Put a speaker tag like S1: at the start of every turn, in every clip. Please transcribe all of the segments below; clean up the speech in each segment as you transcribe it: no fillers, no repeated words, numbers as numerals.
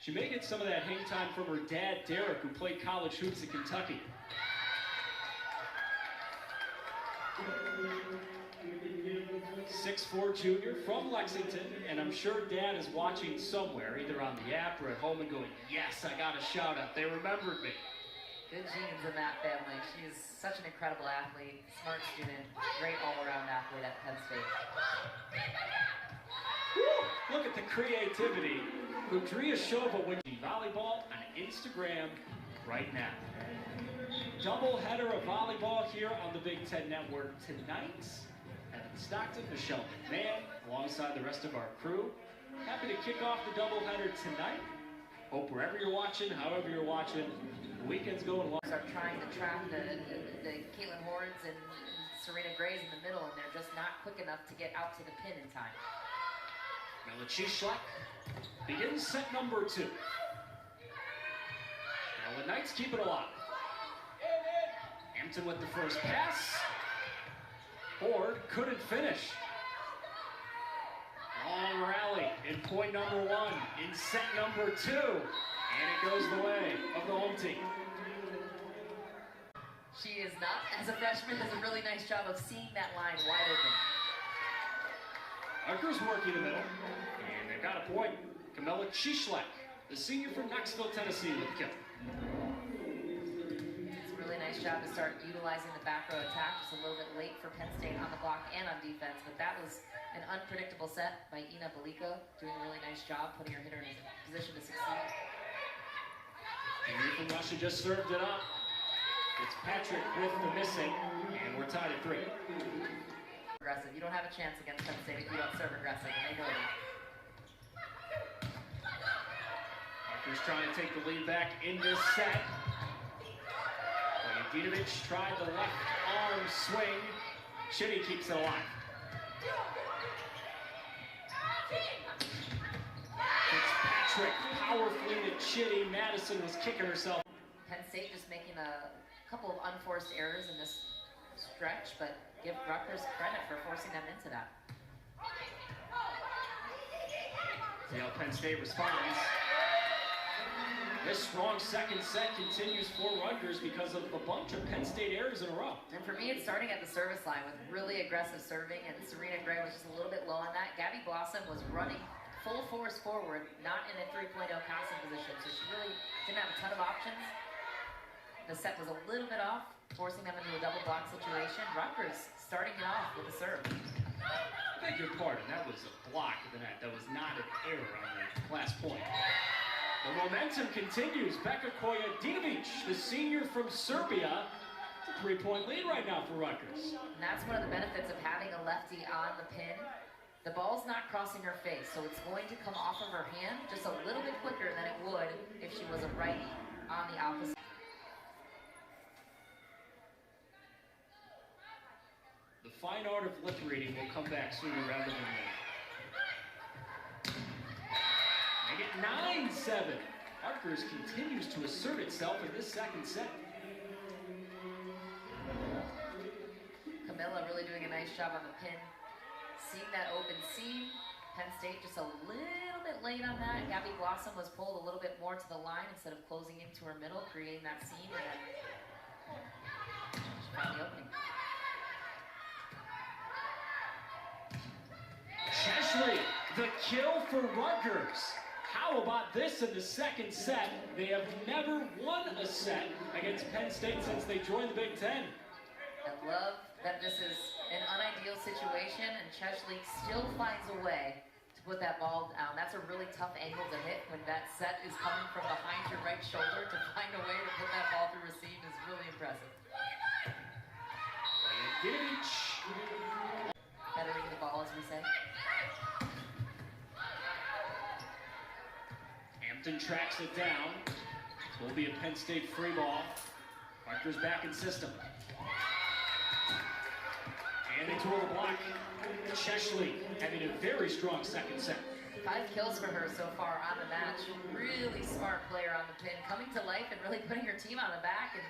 S1: She may get some of that hang time from her dad, Derek, who played college hoops in Kentucky. .6'4" junior from Lexington, and I'm sure Dad is watching somewhere, either on the app or at home, and going, yes, I got a shout out. They remembered me.
S2: Good genes in that family. She is such an incredible athlete, smart student, great all-around athlete at Penn State.
S1: Woo! Look at the creativity. Udryashova winning volleyball on Instagram right now. Doubleheader of volleyball here on the Big Ten Network tonight. Evan Stockton, Michelle McMahon, alongside the rest of our crew. Happy to kick off the doubleheader tonight. Hope wherever you're watching, however you're watching, the weekend's going well.
S2: Are trying to trap the Caitlin Horns and Serena Grays in the middle, and they're just not quick enough to get out to the pin in time.
S1: Kamila Cieslik begins set number 2. Now the Knights keep it alive. Hampton with the first pass. Ford couldn't finish. Long rally in point number 1 in set number 2. And it goes the way of the home team.
S2: She is not, as a freshman, does a really nice job of seeing that line wide open.
S1: Rutgers working the middle, and they've got a point. Kamila Cieslik, the senior from Knoxville, Tennessee, with the kill.
S2: It's a really nice job to start utilizing the back row attack. Just a little bit late for Penn State on the block and on defense, but that was an unpredictable set by Ina Belico, doing a really nice job, putting her hitter in a position to succeed.
S1: Henry from Russia just served it up. It's Patrick with the missing, and we're tied at 3.
S2: Aggressive. You don't have a chance against Penn State if you don't serve aggressive, and they know it.
S1: Rutgers trying to take the lead back in this set. Vojvodinovic tried the left arm swing. Chitty keeps it alive. Fitzpatrick powerfully to Chitty. Madison was kicking herself.
S2: Penn State just making a couple of unforced errors in this stretch, but give Rutgers credit for forcing them into that.
S1: See how Penn State responds. This strong second set continues for Rutgers because of a bunch of Penn State errors in a row.
S2: And for me, it's starting at the service line with really aggressive serving, and Serena Gray was just a little bit low on that. Gabby Blossom was running full force forward, not in a 3.0 passing position, so she really didn't have a ton of options. The set was a little bit off, forcing them into a double block situation. Rutgers starting it off with a serve.
S1: I beg your pardon, that was a block of the net. That was not an error on the last point. The momentum continues. Becca Vojvodinovic, the senior from Serbia. It's a 3-point lead right now for Rutgers.
S2: And that's one of the benefits of having a lefty on the pin. The ball's not crossing her face, so it's going to come off of her hand just a little bit quicker than it would if she was a righty on the opposite.
S1: The fine art of lip reading will come back sooner rather than later. Make it 9-7. Rutgers continues to assert itself in this second set.
S2: Kamila really doing a nice job on the pin. Seeing that open seam. Penn State just a little bit late on that. Gabby Blossom was pulled a little bit more to the line instead of closing into her middle, creating that seam, and then she found the opening.
S1: Cieslik, the kill for Rutgers. How about this in the second set? They have never won a set against Penn State since they joined the Big Ten.
S2: I love that this is an unideal situation, and Cieslik still finds a way to put that ball down. That's a really tough angle to hit when that set is coming from behind your right shoulder. To find a way to put that ball through a seam is really impressive. Feathering the ball, as we say.
S1: Hampton tracks it down. It will be a Penn State free ball. Rutgers back in system. And they tore the block. Cieslik having a very strong second set.
S2: 5 kills for her so far on the match. Really smart player on the pin, coming to life and really putting her team on the back and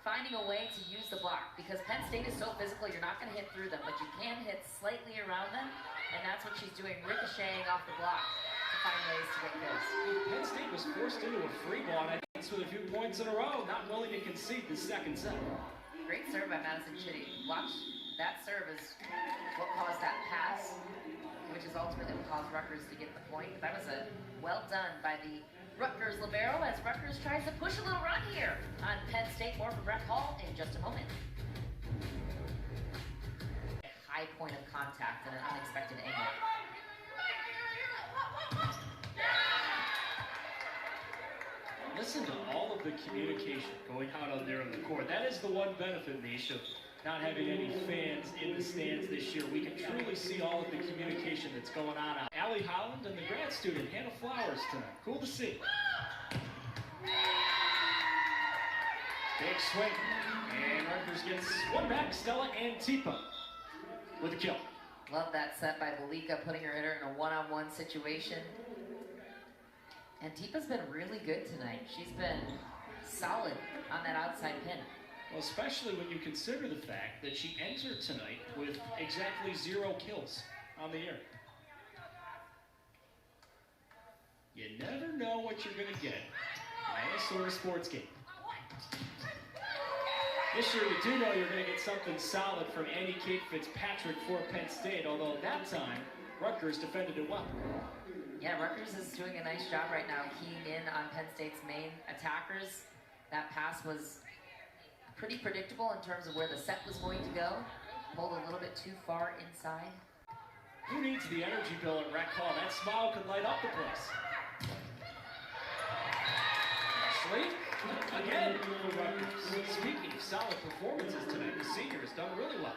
S2: finding a way to use the block. Because Penn State is so physical, you're not going to hit through them, but you can hit slightly around them, and that's what she's doing, ricocheting off the block to find ways to get kills.
S1: Penn State was forced into a free ball, and I think it's with a few points in a row, not willing to concede the second set.
S2: Great serve by Madison Chitty. Watch, that serve is what caused that pass, which is ultimately what caused Rutgers to get the point. That was a well done by the Rutgers libero as Rutgers tries to push a little run here on Penn State. More from Brett Hall in just a moment. High point of contact and an unexpected angle.
S1: Listen to all of the communication going out on there on the court. That is the one benefit, Nish, of not having any fans in the stands this year. We can truly see all of the communication that's going on out. Allie Holland and the grad student, Hannah Flowers, tonight. Cool to see. Big swing. And Rutgers gets one back. Stella Antypa with a kill.
S2: Love that set by Belika, putting her hitter in a one-on-one situation. Antipa's been really good tonight. She's been solid on that outside pin.
S1: Well, especially when you consider the fact that she entered tonight with exactly 0 kills on the year. You never know what you're going to get in any sort of sports game. This year, you do know you're going to get something solid from Annie Kate Fitzpatrick for Penn State, although that time, Rutgers defended it well.
S2: Yeah, Rutgers is doing a nice job right now keying in on Penn State's main attackers. That pass was pretty predictable in terms of where the set was going to go. Pulled a little bit too far inside.
S1: Who needs the energy bill at Rec Hall? That smile could light up the place. Ashley, again for Rutgers. Speaking of solid performances tonight, the senior has done really well.